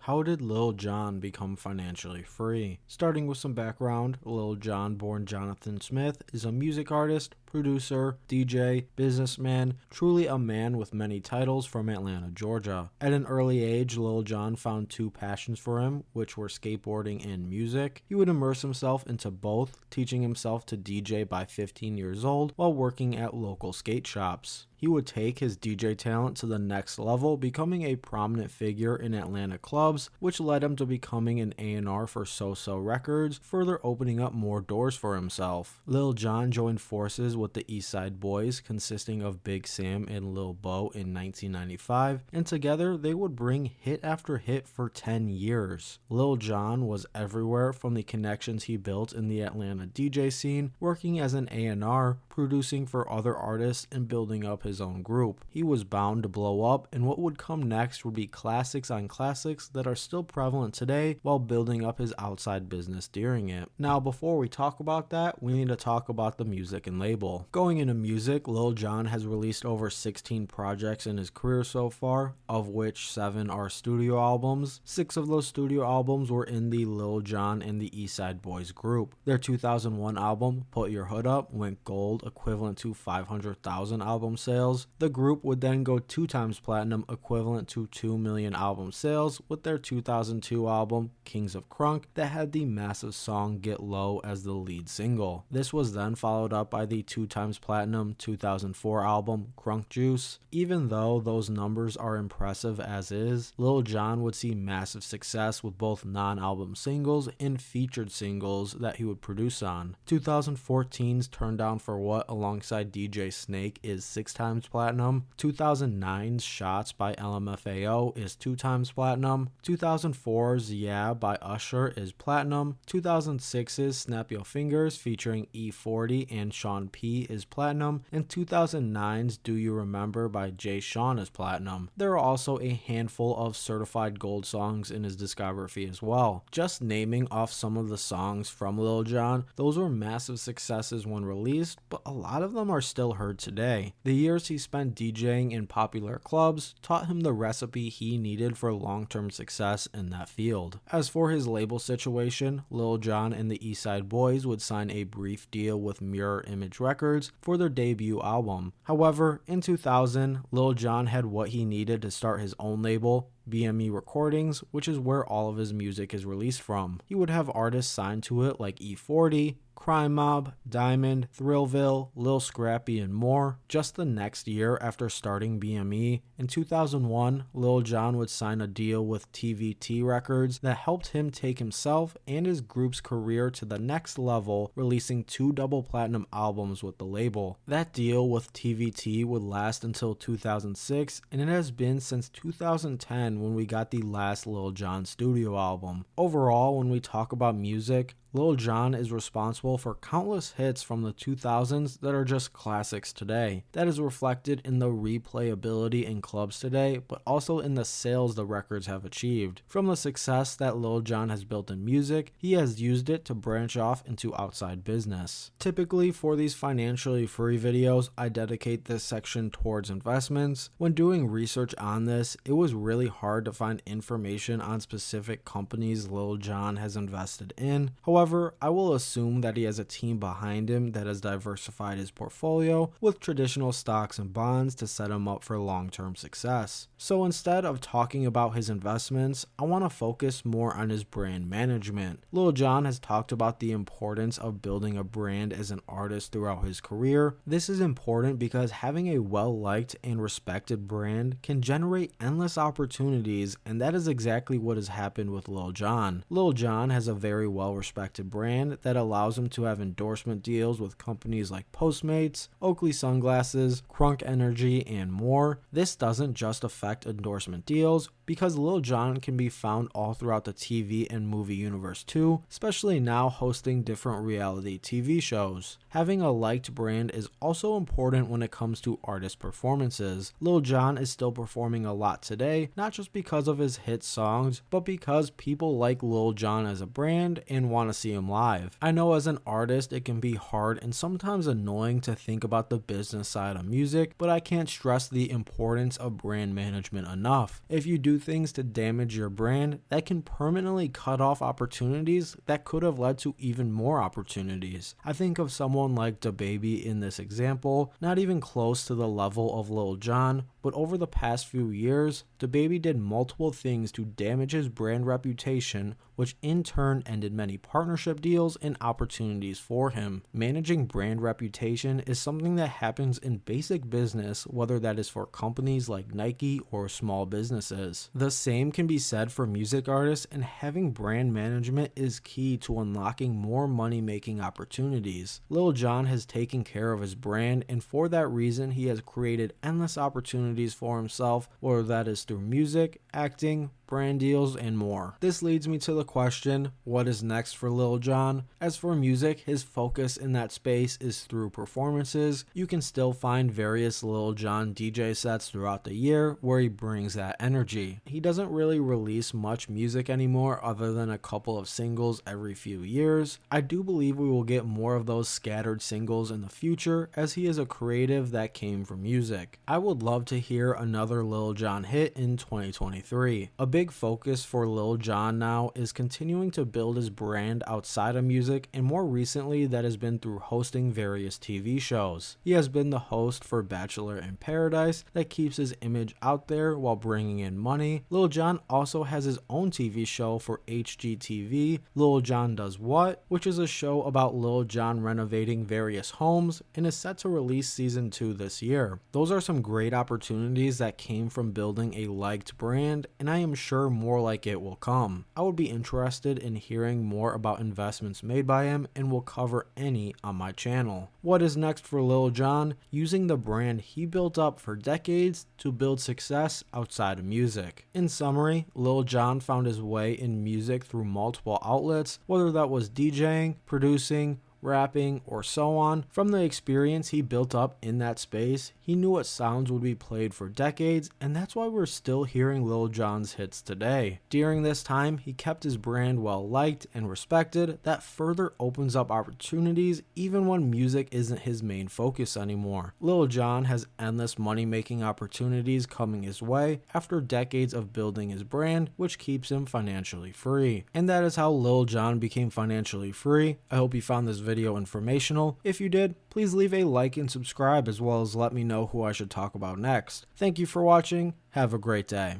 How did Lil Jon become financially free? Starting with some background, Lil Jon, born Jonathan Smith, is a music artist, producer, DJ, businessman, truly a man with many titles from Atlanta, Georgia. At an early age, Lil Jon found two passions for him, which were skateboarding and music. He would immerse himself into both, teaching himself to DJ by 15 years old while working at local skate shops. He would take his DJ talent to the next level, becoming a prominent figure in Atlanta clubs, which led him to becoming an A&R for So-So Records, further opening up more doors for himself. Lil Jon joined forces with the Eastside Boys, consisting of Big Sam and Lil Bo, in 1995, and together they would bring hit after hit for 10 years. Lil Jon was everywhere, from the connections he built in the Atlanta DJ scene, working as an A&R, producing for other artists, and building up his own group. He was bound to blow up, and what would come next would be classics on classics that are still prevalent today, while building up his outside business during it. Now, before we talk about that, we need to talk about the music and label. Going into music, Lil Jon has released over 16 projects in his career so far, of which 7 are studio albums. 6 of those studio albums were in the Lil Jon and the Eastside Boys group. Their 2001 album, Put Your Hood Up, went gold, equivalent to 500,000 album sales. The group would then go 2 times platinum, equivalent to 2 million album sales, with their 2002 album, Kings of Crunk, that had the massive song Get Low as the lead single. This was then followed up by the 2 times platinum 2004 album, Crunk Juice. Even though those numbers are impressive as is, Lil Jon would see massive success with both non-album singles and featured singles that he would produce on. 2014's Turn Down For What alongside DJ Snake is 6 times platinum. 2009's Shots by LMFAO is 2 times platinum. 2004's Yeah by USHER is platinum. 2006's Snap Your Fingers featuring E40 and Sean P is platinum. And 2009's Do You Remember by Jay Sean is platinum. There are also a handful of certified gold songs in his discography as well. Just naming off some of the songs from Lil Jon, those were massive successes when released, but a lot of them are still heard today. The years he spent DJing in popular clubs taught him the recipe he needed for long-term success in that field. As for his label situation, Lil Jon and the Eastside Boys would sign a brief deal with Mirror Image Records for their debut album. However, in 2000, Lil Jon had what he needed to start his own label, BME Recordings, which is where all of his music is released from. He would have artists signed to it like E40, Crime Mob, Diamond, Thrillville, Lil Scrappy, and more. Just the next year after starting BME, in 2001, Lil Jon would sign a deal with TVT Records that helped him take himself and his group's career to the next level, releasing 2 double platinum albums with the label. That deal with TVT would last until 2006, and it has been since 2010 when we got the last Lil Jon studio album. Overall, when we talk about music, Lil Jon is responsible for countless hits from the 2000s that are just classics today. That is reflected in the replayability in clubs today, but also in the sales the records have achieved. From the success that Lil Jon has built in music, he has used it to branch off into outside business. Typically, for these financially free videos, I dedicate this section towards investments. When doing research on this, it was really hard to find information on specific companies Lil Jon has invested in. However, I will assume that he has a team behind him that has diversified his portfolio with traditional stocks and bonds to set him up for long-term success. So instead of talking about his investments, I want to focus more on his brand management. Lil Jon has talked about the importance of building a brand as an artist throughout his career. This is important because having a well-liked and respected brand can generate endless opportunities, and that is exactly what has happened with Lil Jon. Lil Jon has a very well-respected brand that allows him to have endorsement deals with companies like Postmates, Oakley Sunglasses, Crunk Energy, and more. This doesn't just affect endorsement deals, because Lil Jon can be found all throughout the TV and movie universe too, especially now hosting different reality TV shows. Having a liked brand is also important when it comes to artist performances. Lil Jon is still performing a lot today, not just because of his hit songs, but because people like Lil Jon as a brand and want to see him live. I know as an artist it can be hard and sometimes annoying to think about the business side of music, but I can't stress the importance of brand management enough. If you do do things to damage your brand that can permanently cut off opportunities that could have led to even more opportunities. I think of someone like DaBaby in this example, not even close to the level of Lil Jon, but over the past few years, DaBaby did multiple things to damage his brand reputation, which in turn ended many partnership deals and opportunities for him. Managing brand reputation is something that happens in basic business, whether that is for companies like Nike or small businesses. The same can be said for music artists, and having brand management is key to unlocking more money-making opportunities. Lil Jon has taken care of his brand, and for that reason, he has created endless opportunities for himself, whether that is through music, acting, brand deals, and more. This leads me to the question, what is next for Lil Jon? As for music, his focus in that space is through performances. You can still find various Lil Jon DJ sets throughout the year where he brings that energy. He doesn't really release much music anymore other than a couple of singles every few years. I do believe we will get more of those scattered singles in the future, as he is a creative that came from music. I would love to hear another Lil Jon hit in 2023. A big focus for Lil Jon now is continuing to build his brand outside of music, and more recently that has been through hosting various TV shows. He has been the host for Bachelor in Paradise that keeps his image out there while bringing in money. Lil Jon also has his own TV show for hgtv, Lil Jon Does What, which is a show about Lil Jon renovating various homes and is set to release season 2 this year. Those are some great opportunities that came from building a liked brand, and I am sure more like it will come. I would be interested in hearing more about investments made by him, and will cover any on my channel. What is next for Lil Jon? Using the brand he built up for decades to build success outside of music. In summary, Lil Jon found his way in music through multiple outlets, whether that was DJing, producing, rapping, or so on. From the experience he built up in that space, he knew what sounds would be played for decades, and that's why we're still hearing Lil Jon's hits today. During this time, he kept his brand well liked and respected. That further opens up opportunities even when music isn't his main focus anymore. Lil Jon has endless money-making opportunities coming his way after decades of building his brand, which keeps him financially free. And that is how Lil Jon became financially free. I hope you found this video informational. If you did, please leave a like and subscribe, as well as let me know who I should talk about next. Thank you for watching. Have a great day.